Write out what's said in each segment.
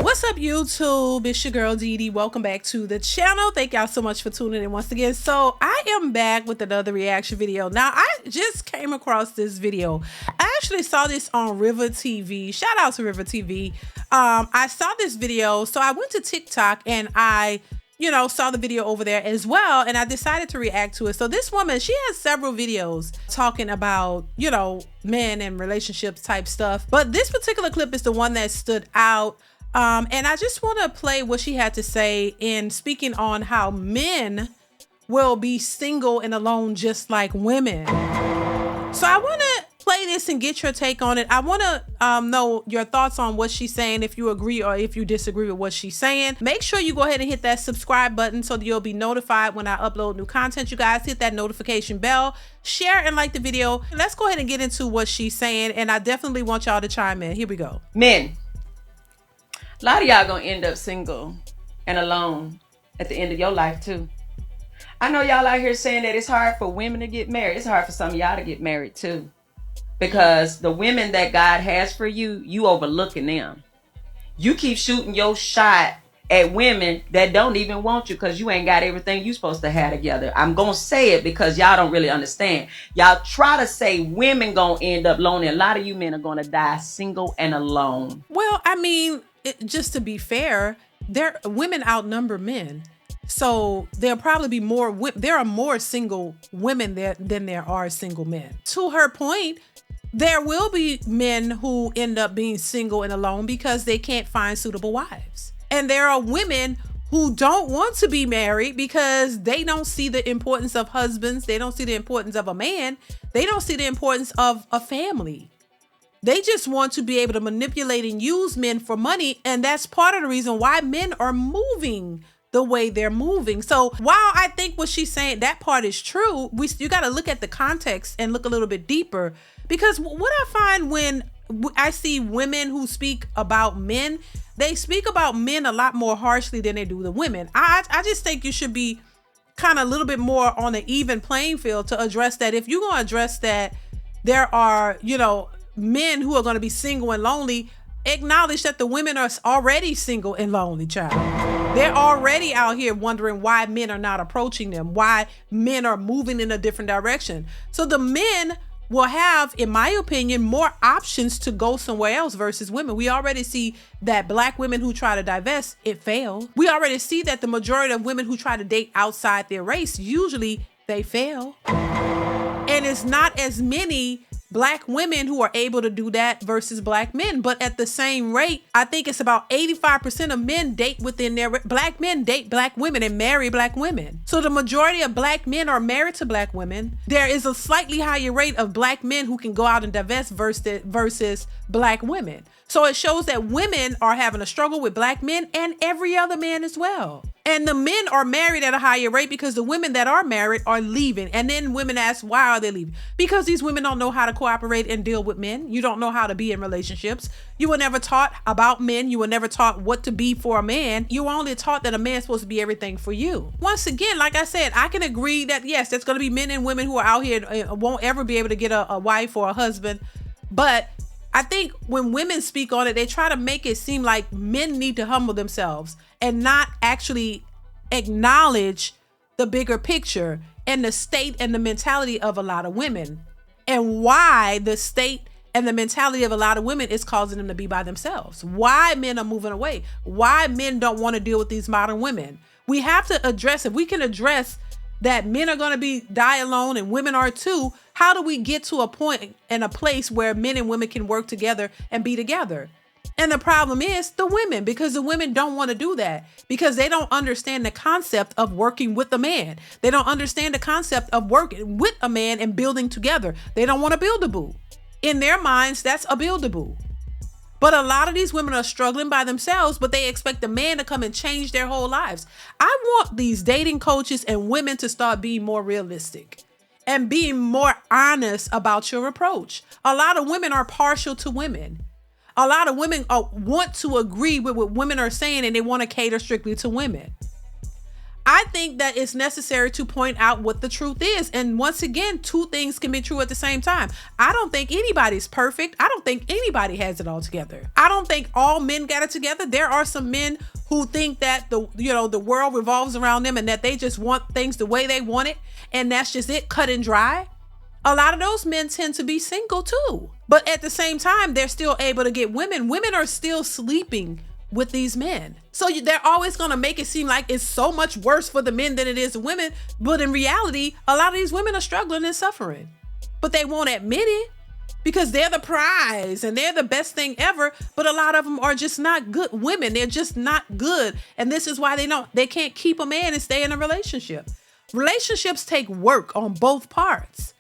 What's up, YouTube? It's your girl DeeDee. Welcome back to the channel. Thank y'all so much for tuning in once again. So I am back with another reaction video. Now, I just came across this video. I actually saw this on River TV. Shout out to River TV. I saw this video, so I went to TikTok and I saw the video over there as well, and I decided to react to it. So this woman, she has several videos talking about, men and relationships type stuff. But this particular clip is the one that stood out. And I just want to play what she had to say in speaking on how men will be single and alone just like women. So I want to play this and get your take on it. I want to know your thoughts on what she's saying, if you agree or if you disagree with what she's saying. Make sure you go ahead and hit that subscribe button so that you'll be notified when I upload new content. You guys hit that notification bell, share and like the video. Let's go ahead and get into what she's saying, and I definitely want y'all to chime in. Here we go. Men, a lot of y'all gonna end up single and alone at the end of your life too. I know y'all out here saying that it's hard for women to get married. It's hard for some of y'all to get married too. Because the women that God has for you, you overlooking them. You keep shooting your shot at women that don't even want you because you ain't got everything you supposed to have together. I'm gonna say it because y'all don't really understand. Y'all try to say women gonna end up lonely. A lot of you men are gonna die single and alone. Well, I mean, just to be fair, women outnumber men. So there'll probably be there are more single women than there are single men. To her point, there will be men who end up being single and alone because they can't find suitable wives. And there are women who don't want to be married because they don't see the importance of husbands. They don't see the importance of a man. They don't see the importance of a family. They just want to be able to manipulate and use men for money. And that's part of the reason why men are moving the way they're moving. So while I think what she's saying, that part is true, you got to look at the context and look a little bit deeper. Because what I find when I see women who speak about men, they speak about men a lot more harshly than they do the women. I just think you should be kind of a little bit more on an even playing field to address that. If you're going to address that there are, men who are going to be single and lonely, acknowledge that the women are already single and lonely, child. They're already out here wondering why men are not approaching them, why men are moving in a different direction. So the men will have, in my opinion, more options to go somewhere else versus women. We already see that black women who try to divest, it failed. We already see that the majority of women who try to date outside their race, usually they fail. And it's not as many black women who are able to do that versus black men. But at the same rate, I think it's about 85% of men date within black men date black women and marry black women. So the majority of black men are married to black women. There is a slightly higher rate of black men who can go out and divest versus black women. So it shows that women are having a struggle with black men and every other man as well. And the men are married at a higher rate because the women that are married are leaving. And then women ask, why are they leaving? Because these women don't know how to cooperate and deal with men. You don't know how to be in relationships. You were never taught about men. You were never taught what to be for a man. You were only taught that a man's supposed to be everything for you. Once again, like I said, I can agree that yes, there's going to be men and women who are out here and won't ever be able to get a wife or a husband. But I think when women speak on it, they try to make it seem like men need to humble themselves and not actually acknowledge the bigger picture and the state and the mentality of a lot of women, and why the state and the mentality of a lot of women is causing them to be by themselves. Why men are moving away. Why men don't want to deal with these modern women. We have to address, if we can address that men are going to die alone and women are too, how do we get to a point and a place where men and women can work together and be together? And the problem is the women, because the women don't want to do that because they don't understand the concept of working with a man. They don't understand the concept of working with a man and building together. They don't want to build a boo. In their minds, that's a build a boo. But a lot of these women are struggling by themselves, but they expect a man to come and change their whole lives. I want these dating coaches and women to start being more realistic and being more honest about your approach. A lot of women are partial to women. A lot of women want to agree with what women are saying and they want to cater strictly to women. I think that it's necessary to point out what the truth is. And once again, two things can be true at the same time. I don't think anybody's perfect. I don't think anybody has it all together. I don't think all men got it together. There are some men who think that the world revolves around them and that they just want things the way they want it. And that's just it, cut and dry. A lot of those men tend to be single too. But at the same time, they're still able to get women. Women are still sleeping with these men. So they're always going to make it seem like it's so much worse for the men than it is the women. But in reality, a lot of these women are struggling and suffering. But they won't admit it because they're the prize and they're the best thing ever. But a lot of them are just not good women. They're just not good. And this is why they can't keep a man and stay in a relationship. Relationships take work on both parts.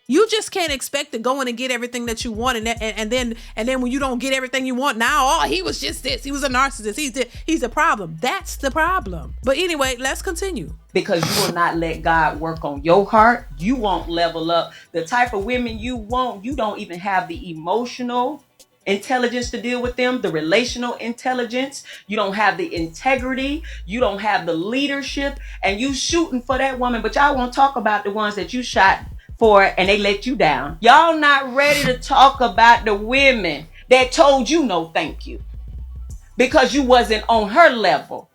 You just can't expect to go in and get everything that you want, and then when you don't get everything you want, now he was just this. He was a narcissist. He's a problem. That's the problem. But anyway, let's continue. Because you will not let God work on your heart. You won't level up. The type of women you want, you don't even have the emotional intelligence to deal with them, the relational intelligence. You don't have the integrity. You don't have the leadership, and you shooting for that woman. But y'all won't talk about the ones that you shot for and they let you down. Y'all not ready to talk about the women that told you no thank you because you wasn't on her level.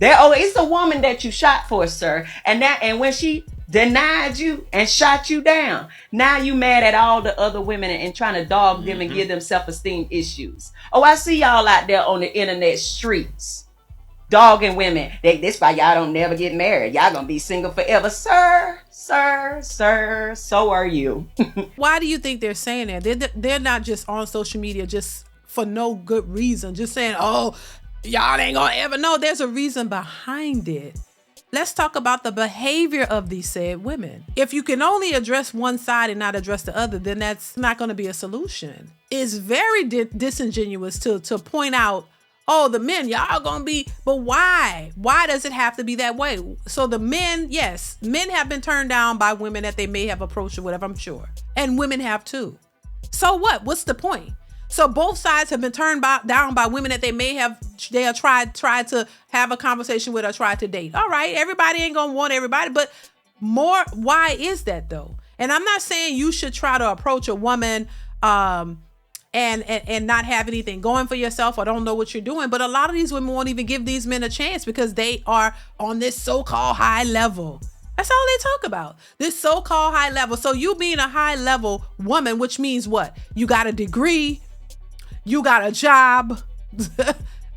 It's a woman that you shot for, sir, and when she denied you and shot you down, now you mad at all the other women and trying to dog them and give them self-esteem issues. I see y'all out there on the internet streets dogging women. This why y'all don't never get married. Y'all gonna be single forever. Sir, so are you. Why do you think they're saying that? They're not just on social media just for no good reason, just saying, oh, y'all ain't gonna ever know. There's a reason behind it. Let's talk about the behavior of these said women. If you can only address one side and not address the other, then that's not going to be a solution. It's very disingenuous to point out, oh, the men, y'all gonna be, but why? Why does it have to be that way? So the men, yes, men have been turned down by women that they may have approached or whatever, I'm sure. And women have too. So what? What's the point? So both sides have been turned down by women that they have tried to have a conversation with or tried to date. All right, everybody ain't gonna want everybody, but more, why is that though? And I'm not saying you should try to approach a woman, and not have anything going for yourself or don't know what you're doing. But a lot of these women won't even give these men a chance because they are on this so-called high level. That's all they talk about. This so-called high level. So you being a high level woman, which means what? You got a degree, you got a job,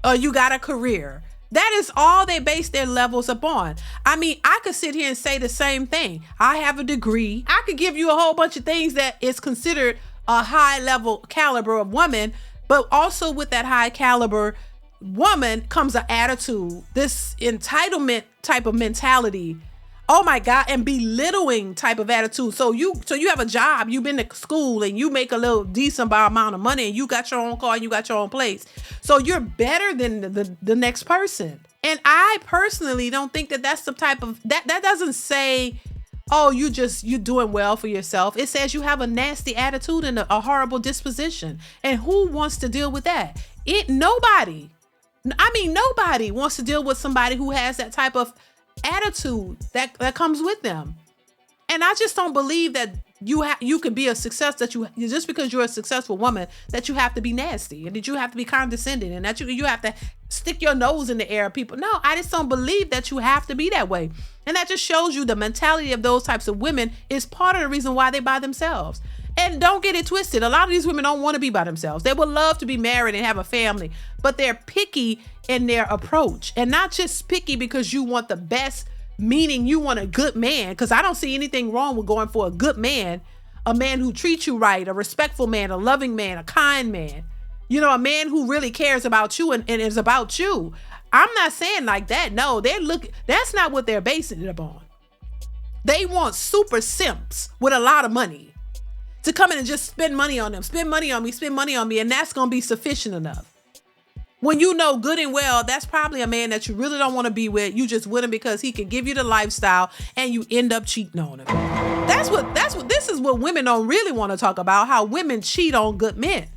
or you got a career. That is all they base their levels upon. I mean, I could sit here and say the same thing. I have a degree. I could give you a whole bunch of things that is considered a high level caliber of woman, but also with that high caliber woman comes an attitude, this entitlement type of mentality. Oh my God, and belittling type of attitude. So you have a job, you've been to school and you make a little decent amount of money and you got your own car, and you got your own place. So you're better than the next person. And I personally don't think that that's the type of, that doesn't say, oh, you doing well for yourself. It says you have a nasty attitude and a horrible disposition. And who wants to deal with that? Nobody wants to deal with somebody who has that type of attitude that comes with them. And I just don't believe that you could be a success, that you just because you're a successful woman that you have to be nasty and that you have to be condescending and that you have to stick your nose in the air of people. No, I just don't believe that you have to be that way. And that just shows you the mentality of those types of women is part of the reason why they're by themselves. And don't get it twisted. A lot of these women don't want to be by themselves. They would love to be married and have a family, but they're picky in their approach, and not just picky because you want the best, meaning you want a good man. Because I don't see anything wrong with going for a good man, a man who treats you right, a respectful man, a loving man, a kind man, a man who really cares about you and is about you. I'm not saying like that. No, that's not what they're basing it upon. They want super simps with a lot of money to come in and just spend money on them, spend money on me, and that's going to be sufficient enough. When you know good and well, that's probably a man that you really don't want to be with. You just with him because he can give you the lifestyle and you end up cheating on him. This is what women don't really want to talk about, how women cheat on good men.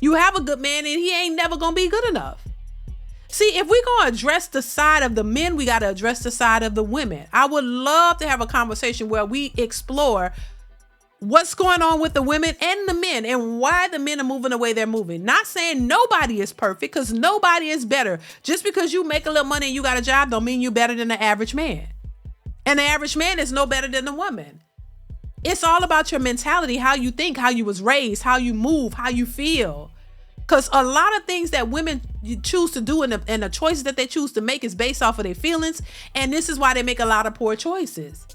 You have a good man and he ain't never going to be good enough. See, if we're going to address the side of the men, we got to address the side of the women. I would love to have a conversation where we explore what's going on with the women and the men and why the men are moving the way they're moving. Not saying nobody is perfect, because nobody is better. Just because you make a little money and you got a job don't mean you're better than the average man. And the average man is no better than the woman. It's all about your mentality, how you think, how you was raised, how you move, how you feel. Because a lot of things that women choose to do and the choices that they choose to make is based off of their feelings. And this is why they make a lot of poor choices.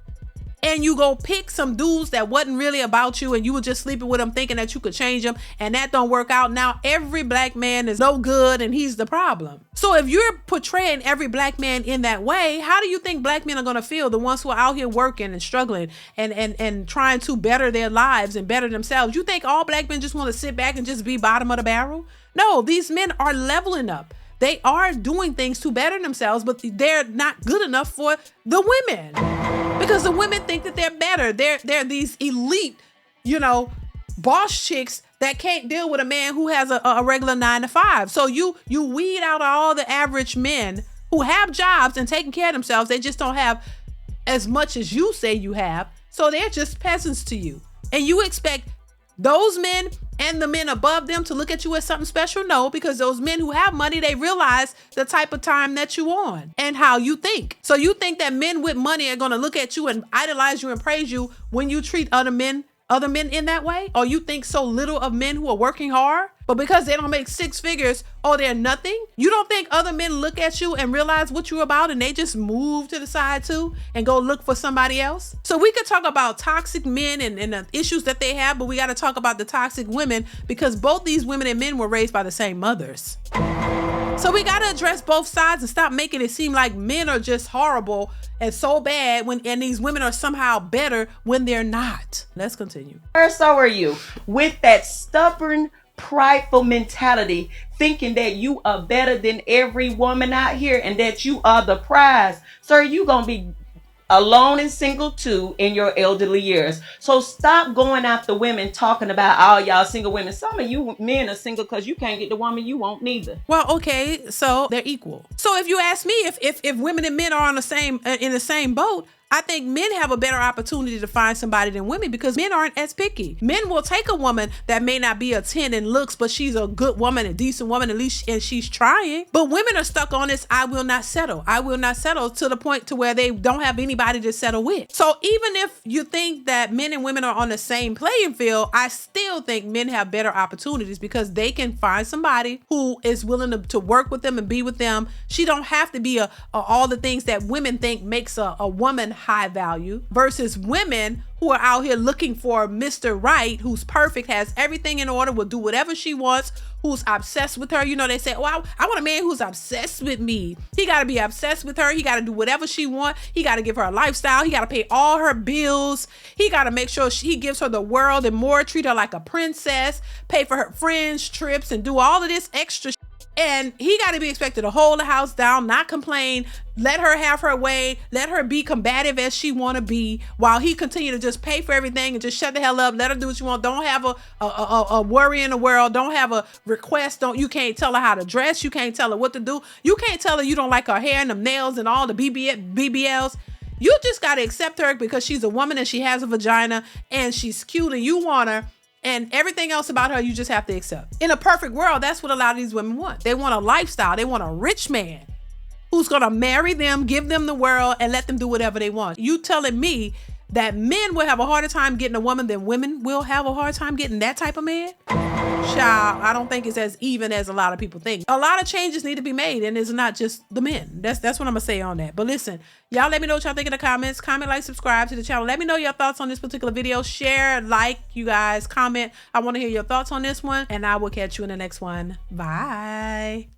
And you go pick some dudes that wasn't really about you and you were just sleeping with them thinking that you could change them, and that don't work out. Now every black man is no good and he's the problem. So if you're portraying every black man in that way, how do you think black men are going to feel, the ones who are out here working and struggling and trying to better their lives and better themselves? You think all black men just want to sit back and just be bottom of the barrel? No, these men are leveling up. They are doing things to better themselves, but they're not good enough for the women, because the women think that they're better. They're these elite, boss chicks that can't deal with a man who has a regular 9-to-5. So you weed out all the average men who have jobs and taking care of themselves. They just don't have as much as you say you have. So they're just peasants to you. And you expect those men and the men above them to look at you as something special? No, because those men who have money, they realize the type of time that you on and how you think. So you think that men with money are going to look at you and idolize you and praise you when you treat other men in that way? Or you think so little of men who are working hard, but because they don't make 6 figures, they're nothing? You don't think other men look at you and realize what you're about and they just move to the side too and go look for somebody else? So we could talk about toxic men and the issues that they have, but we got to talk about the toxic women, because both these women and men were raised by the same mothers. So we got to address both sides and stop making it seem like men are just horrible and so bad and these women are somehow better when they're not. Let's continue. Or so are you, with that stubborn, prideful mentality, thinking that you are better than every woman out here and that you are the prize. Sir, you gonna be alone and single too in your elderly years. So stop going after women talking about all y'all single women. Some of you men are single because you can't get the woman you want neither. Well, okay, so they're equal. So if you ask me if women and men are on the same in the same boat, I think men have a better opportunity to find somebody than women, because men aren't as picky. Men will take a woman that may not be a 10 in looks, but she's a good woman, a decent woman, at least, and she's trying. But women are stuck on this, I will not settle. I will not settle, to the point to where they don't have anybody to settle with. So even if you think that men and women are on the same playing field, I still think men have better opportunities, because they can find somebody who is willing to work with them and be with them. She don't have to be all the things that women think makes a woman high value, versus women who are out here looking for Mr. Right, who's perfect, has everything in order, will do whatever she wants, who's obsessed with her. They say, I want a man who's obsessed with me. He got to be obsessed with her. He got to do whatever she wants. He got to give her a lifestyle. He got to pay all her bills. He got to make sure he gives her the world and more, treat her like a princess, pay for her friends' trips, and do all of this extra shit. And he got to be expected to hold the house down, not complain, let her have her way, let her be combative as she want to be, while he continue to just pay for everything and just shut the hell up, let her do what you want. Don't have a worry in the world. Don't have a request. You can't tell her how to dress. You can't tell her what to do. You can't tell her you don't like her hair and the nails and all the BBLs. You just got to accept her because she's a woman and she has a vagina and she's cute and you want her. And everything else about her, you just have to accept. In a perfect world, that's what a lot of these women want. They want a lifestyle. They want a rich man who's going to marry them, give them the world, and let them do whatever they want. You telling me that men will have a harder time getting a woman than women will have a hard time getting that type of man? Child, I don't think it's as even as a lot of people think. A lot of changes need to be made, and it's not just the men. That's what I'm gonna say on that. But listen, y'all, let me know what y'all think in the comments. Comment, like, subscribe to the channel. Let me know your thoughts on this particular video. Share, like, you guys, comment. I want to hear your thoughts on this one, and I will catch you in the next one. Bye.